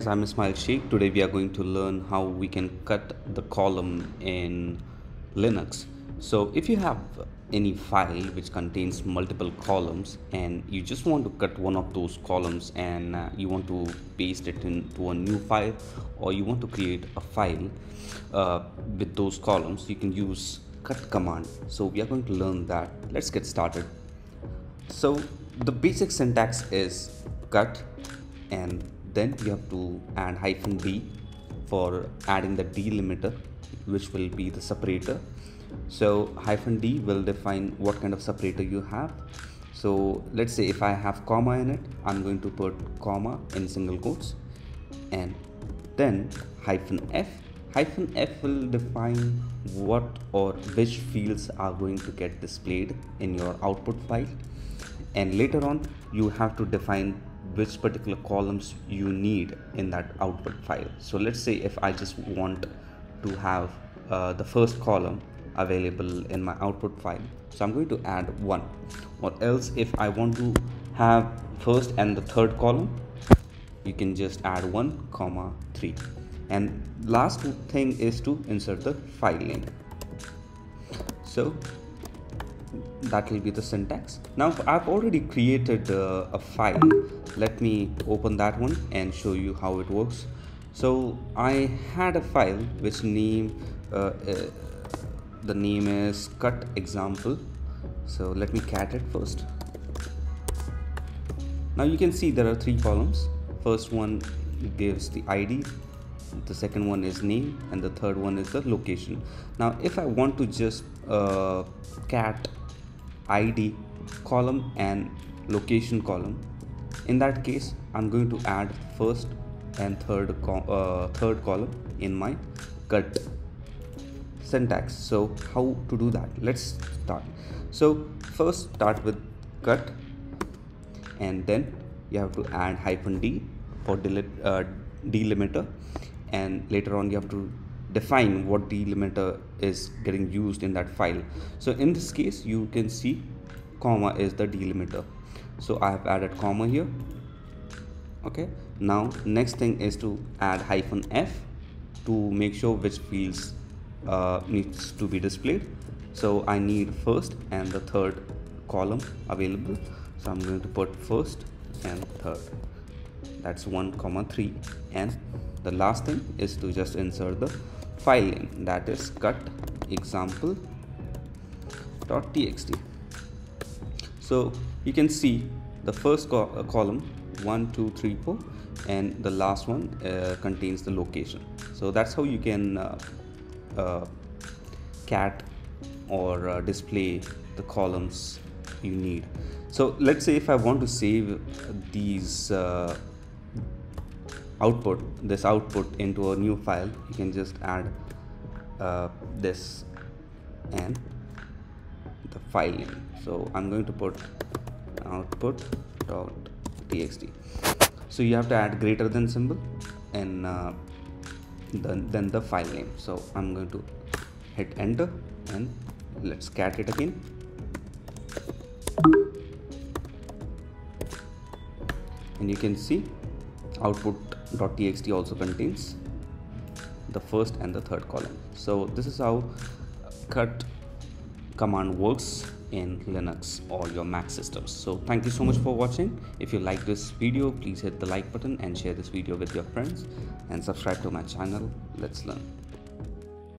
I'm Ismail Sheikh. Today we are going to learn how we can cut the column in Linux. So if you have any file which contains multiple columns and you just want to cut one of those columns and you want to paste it into a new file, or you want to create a file with those columns, you can use cut command. So we are going to learn that. Let's get started. So the basic syntax is cut, and then you have to add -d for adding the delimiter, which will be the separator. So -d will define what kind of separator you have. So let's say if I have comma in it, I'm going to put comma in single quotes, and then -f. -f will define what or which fields are going to get displayed in your output file, and later on you have to define which particular columns you need in that output file. So let's say if I just want to have the first column available in my output file, so I'm going to add 1. Or else if I want to have first and the third column, you can just add 1 comma 3. And last thing is to insert the file name. So that will be the syntax. Now I've already created a file. Let me open that one and show you how it works. So I had a file which the name is cut example. So let me cat it first. Now you can see there are 3 columns. First one gives the ID, the second one is name, and the third one is the location. Now if I want to just cat ID column and location column, in that case I'm going to add first and third column in my cut syntax. So how to do that? Let's start. So first start with cut, and then you have to add -d for delimiter, and later on you have to define what delimiter is getting used in that file. So in this case you can see comma is the delimiter, so I have added comma here. Okay, now next thing is to add -f to make sure which fields needs to be displayed. So I need first and the third column available, so I'm going to put first and third. That's 1 comma 3. And the last thing is to just insert the file name, that is cut example.txt. So you can see the first column 1 2 3 4, and the last one contains the location. So that's how you can cat or display the columns you need. So let's say if I want to save these this output into a new file, you can just add this and the file name. So I'm going to put output.txt. so you have to add greater than symbol and then the file name. So I'm going to hit enter, and let's cat it again. And you can see output.txt also contains the first and the third column. So this is how cut command works in Linux or your Mac systems. So thank you so much for watching. If you like this video, please hit the like button and share this video with your friends, and subscribe to my channel. Let's learn.